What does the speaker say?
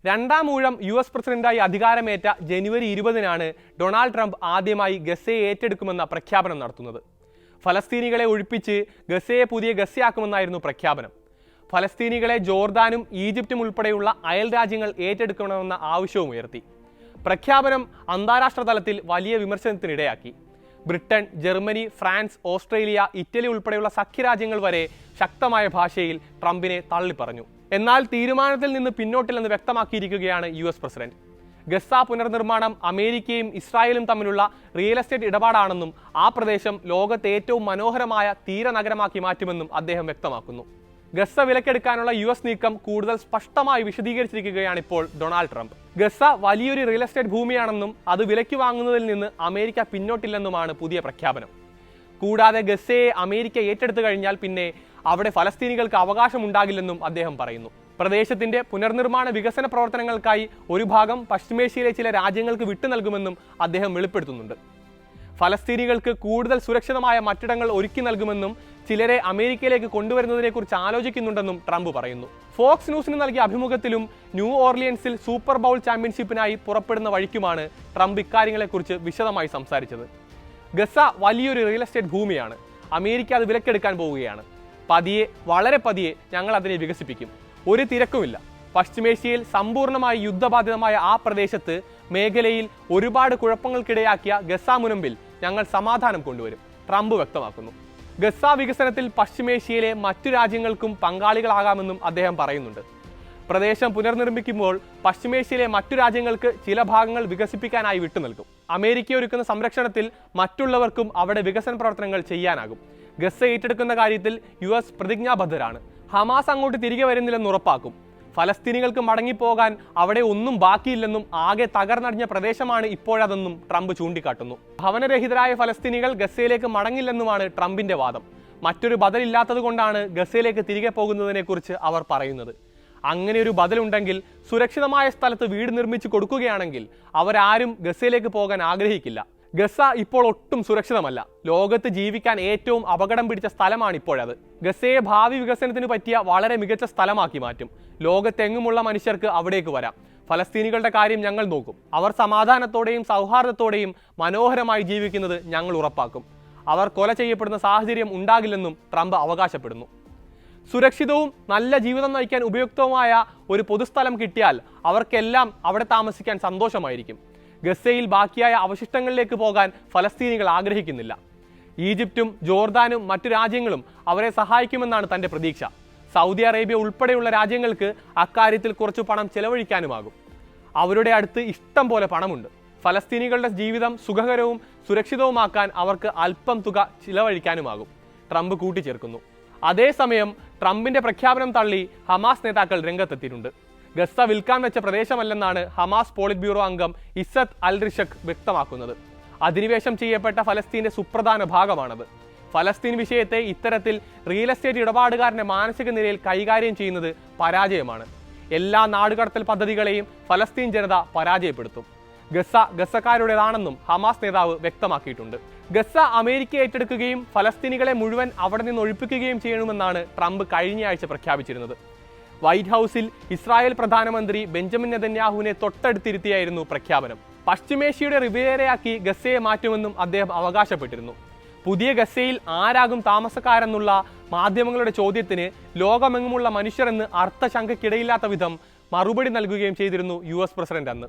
രണ്ടാം ഊഴം US പ്രസിഡന്റായി അധികാരമേറ്റ ജനുവരി 20-നാണ് ഡൊണാൾഡ് ട്രംപ് ആദ്യമായി ഗസയെ ഏറ്റെടുക്കുമെന്ന പ്രഖ്യാപനം നടത്തുന്നത്. ഫലസ്തീനികളെ ഒഴിപ്പിച്ച് ഗസയെ പുതിയ ഗസയാക്കുമെന്നായിരുന്നു പ്രഖ്യാപനം. ഫലസ്തീനികളെ ജോർദാനും ഈജിപ്തും ഉൾപ്പെടെയുള്ള അയൽ രാജ്യങ്ങൾ ഏറ്റെടുക്കണമെന്ന ആവശ്യവും ഉയർത്തി. പ്രഖ്യാപനം അന്താരാഷ്ട്ര തലത്തിൽ വലിയ വിമർശനത്തിനിടയാക്കി. Britain, Germany, France, Australia, Italy ഉൾപ്പെടെയുള്ള സഖ്യരാജ്യങ്ങൾ വരെ ശക്തമായ ഭാഷയിൽ ട്രംപിനെ തള്ളിപ്പറഞ്ഞു. എന്നാൽ തീരുമാനത്തിൽ നിന്ന് പിന്നോട്ടില്ലെന്ന് വ്യക്തമാക്കിയിരിക്കുകയാണ് US പ്രസിഡന്റ്. ഗസ പുനർനിർമ്മാണം അമേരിക്കയും ഇസ്രായേലും തമ്മിലുള്ള റിയൽ എസ്റ്റേറ്റ് ഇടപാടാണെന്നും ആ പ്രദേശം ലോകത്തെ ഏറ്റവും മനോഹരമായ തീരനഗരമാക്കി മാറ്റുമെന്നും അദ്ദേഹം വ്യക്തമാക്കുന്നു. ഗസ വിലക്കെടുക്കാനുള്ള US നീക്കം കൂടുതൽ സ്പഷ്ടമായി വിശദീകരിച്ചിരിക്കുകയാണ് ഇപ്പോൾ ഡൊണാൾഡ് ട്രംപ്. ഗസ വലിയൊരു റിയൽ എസ്റ്റേറ്റ് ഭൂമിയാണെന്നും അത് വിലയ്ക്ക് വാങ്ങുന്നതിൽ നിന്ന് അമേരിക്ക പിന്നോട്ടില്ലെന്നുമാണ് പുതിയ പ്രഖ്യാപനം. കൂടാതെ ഗസയെ അമേരിക്ക ഏറ്റെടുത്തു കഴിഞ്ഞാൽ പിന്നെ അവിടെ ഫലസ്തീനികൾക്ക് അവകാശമുണ്ടാകില്ലെന്നും അദ്ദേഹം പറയുന്നു. പ്രദേശത്തിന്റെ പുനർനിർമ്മാണ വികസന പ്രവർത്തനങ്ങൾക്കായി ഒരു ഭാഗം പശ്ചിമേഷ്യയിലെ ചില രാജ്യങ്ങൾക്ക് വിട്ടു നൽകുമെന്നും അദ്ദേഹം വെളിപ്പെടുത്തുന്നുണ്ട്. ഫലസ്തീനികൾക്ക് കൂടുതൽ സുരക്ഷിതമായ മറ്റിടങ്ങൾ ഒരുക്കി നൽകുമെന്നും ചിലരെ അമേരിക്കയിലേക്ക് കൊണ്ടുവരുന്നതിനെക്കുറിച്ച് ആലോചിക്കുന്നുണ്ടെന്നും ട്രംപ് പറയുന്നു. ഫോക്സ് ന്യൂസിന് നൽകിയ അഭിമുഖത്തിലും ന്യൂ ഓർലിയൻസിൽ സൂപ്പർ ബൗൾ ചാമ്പ്യൻഷിപ്പിനായി പുറപ്പെടുന്ന വഴിക്കുമാണ് ട്രംപ് ഇക്കാര്യങ്ങളെക്കുറിച്ച് വിശദമായി സംസാരിച്ചത്. ഗസ വലിയൊരു റിയൽ എസ്റ്റേറ്റ് ഭൂമിയാണ്. അമേരിക്ക അത് വിലക്കെടുക്കാൻ പോവുകയാണ്. പതിയെ, വളരെ പതിയെ ഞങ്ങൾ അതിനെ വികസിപ്പിക്കും. ഒരു തിരക്കുമില്ല. പശ്ചിമേഷ്യയിൽ സമ്പൂർണ്ണമായി യുദ്ധബാധിതമായ ആ പ്രദേശത്ത് മേഖലയിൽ ഒരുപാട് കുഴപ്പങ്ങൾക്കിടയാക്കിയ ഗസ മുനമ്പിൽ ഞങ്ങൾ സമാധാനം കൊണ്ടുവരും, ട്രംപ് വ്യക്തമാക്കുന്നു. ഗസ വികസനത്തിൽ പശ്ചിമേഷ്യയിലെ മറ്റു രാജ്യങ്ങൾക്കും പങ്കാളികളാകാമെന്നും അദ്ദേഹം പറയുന്നുണ്ട്. പ്രദേശം പുനർനിർമ്മിക്കുമ്പോൾ പശ്ചിമേഷ്യയിലെ മറ്റു രാജ്യങ്ങൾക്ക് ചില ഭാഗങ്ങൾ വികസിപ്പിക്കാനായി വിട്ടുനൽകും. അമേരിക്ക ഒരുക്കുന്ന സംരക്ഷണത്തിൽ മറ്റുള്ളവർക്കും അവിടെ വികസന പ്രവർത്തനങ്ങൾ ചെയ്യാനാകും. ഗസ ഏറ്റെടുക്കുന്ന കാര്യത്തിൽ US പ്രതിജ്ഞാബദ്ധരാണ്. ഹമാസ് അങ്ങോട്ട് തിരികെ വരുന്നില്ലെന്ന് ഉറപ്പാക്കും. ഫലസ്തീനികൾക്ക് മടങ്ങിപ്പോകാൻ അവിടെ ഒന്നും ബാക്കിയില്ലെന്നും ആകെ തകർന്നടിഞ്ഞ പ്രദേശമാണ് ഇപ്പോഴതെന്നും ട്രംപ് ചൂണ്ടിക്കാട്ടുന്നു. ഭവനരഹിതരായ ഫലസ്തീനികൾ ഗസയിലേക്ക് മടങ്ങില്ലെന്നുമാണ് ട്രംപിന്റെ വാദം. മറ്റൊരു ബദലില്ലാത്തത് കൊണ്ടാണ് ഗസയിലേക്ക് തിരികെ പോകുന്നതിനെക്കുറിച്ച് അവർ പറയുന്നത്. അങ്ങനെ ഒരു ബദലുണ്ടെങ്കിൽ സുരക്ഷിതമായ സ്ഥലത്ത് വീട് നിർമ്മിച്ചു കൊടുക്കുകയാണെങ്കിൽ അവരാരും ഗസയിലേക്ക് പോകാൻ ആഗ്രഹിക്കില്ല. ഗസ ഇപ്പോൾ ഒട്ടും സുരക്ഷിതമല്ല. ലോകത്ത് ജീവിക്കാൻ ഏറ്റവും അപകടം പിടിച്ച സ്ഥലമാണ് ഇപ്പോഴത്. ഗസയെ ഭാവി വികസനത്തിന് പറ്റിയ വളരെ മികച്ച സ്ഥലമാക്കി മാറ്റും. ലോകത്തെങ്ങുമുള്ള മനുഷ്യർക്ക് അവിടേക്ക് വരാം. ഫലസ്തീനികളുടെ കാര്യം ഞങ്ങൾ നോക്കും. അവർ സമാധാനത്തോടെയും സൗഹാർദ്ദത്തോടെയും മനോഹരമായി ജീവിക്കുന്നത് ഞങ്ങൾ ഉറപ്പാക്കും. അവർ കൊല ചെയ്യപ്പെടുന്ന സാഹചര്യം ഉണ്ടാകില്ലെന്നും ട്രംപ് അവകാശപ്പെടുന്നു. സുരക്ഷിതവും നല്ല ജീവിതം നയിക്കാൻ ഉപയുക്തവുമായ ഒരു പൊതുസ്ഥലം കിട്ടിയാൽ അവർക്കെല്ലാം അവിടെ താമസിക്കാൻ സന്തോഷമായിരിക്കും. ഗസയിൽ ബാക്കിയായ അവശിഷ്ടങ്ങളിലേക്ക് പോകാൻ ഫലസ്തീനികൾ ആഗ്രഹിക്കുന്നില്ല. ഈജിപ്തും ജോർദാനും മറ്റു രാജ്യങ്ങളും അവരെ സഹായിക്കുമെന്നാണ് തന്റെ പ്രതീക്ഷ. സൗദി അറേബ്യ ഉൾപ്പെടെയുള്ള രാജ്യങ്ങൾക്ക് അക്കാര്യത്തിൽ കുറച്ചു പണം ചെലവഴിക്കാനുമാകും. അവരുടെ അടുത്ത് ഇഷ്ടം പോലെ പണമുണ്ട്. ഫലസ്തീനികളുടെ ജീവിതം സുഖകരവും സുരക്ഷിതവുമാക്കാൻ അവർക്ക് അല്പം തുക ചിലവഴിക്കാനുമാകും, ട്രംപ് കൂട്ടിച്ചേർക്കുന്നു. അതേസമയം ട്രംപിന്റെ പ്രഖ്യാപനം തള്ളി ഹമാസ് നേതാക്കൾ രംഗത്തെത്തിയിട്ടുണ്ട്. ഗസ വിൽക്കാൻ വെച്ച പ്രദേശമല്ലെന്നാണ് ഹമാസ് പോളിറ്റ് ബ്യൂറോ അംഗം ഇസ്സത്ത് അൽ റിഷക് വ്യക്തമാക്കുന്നത്. അധിനിവേശം ചെയ്യപ്പെട്ട ഫലസ്തീന്റെ സുപ്രധാന ഭാഗമാണത്. ഫലസ്തീൻ വിഷയത്തെ ഇത്തരത്തിൽ റിയൽ എസ്റ്റേറ്റ് ഇടപാടുകാരന്റെ മാനസിക നിലയിൽ കൈകാര്യം ചെയ്യുന്നത് പരാജയമാണ്. എല്ലാ നാടുകടത്തൽ പദ്ധതികളെയും ഫലസ്തീൻ ജനത പരാജയപ്പെടുത്തും. ഗസ ഗസക്കാരുടേതാണെന്നും ഹമാസ് നേതാവ് വ്യക്തമാക്കിയിട്ടുണ്ട്. ഗസ അമേരിക്ക ഏറ്റെടുക്കുകയും ഫലസ്തീനികളെ മുഴുവൻ അവിടെ നിന്ന് ഒഴിപ്പിക്കുകയും ചെയ്യണമെന്നാണ് ട്രംപ് കഴിഞ്ഞയാഴ്ച പ്രഖ്യാപിച്ചിരുന്നത്. വൈറ്റ് ഹൗസിൽ ഇസ്രായേൽ പ്രധാനമന്ത്രി ബെഞ്ചമിൻ നെതന്യാഹുവിനെ തൊട്ടടുത്തിരുത്തിയായിരുന്നു പ്രഖ്യാപനം. പശ്ചിമേഷ്യയുടെ റിവേരയാക്കി ഗസയെ മാറ്റുമെന്നും അദ്ദേഹം അവകാശപ്പെട്ടിരുന്നു. പുതിയ ഗസയിൽ ആരാകും താമസക്കാരെന്നുള്ള മാധ്യമങ്ങളുടെ ചോദ്യത്തിന് ലോകമെങ്ങുമുള്ള മനുഷ്യരെന്ന് അർത്ഥശങ്കയ്ക്കിടയില്ലാത്ത വിധം മറുപടി നൽകുകയും ചെയ്തിരുന്നു US പ്രസിഡന്റ് അന്ന്.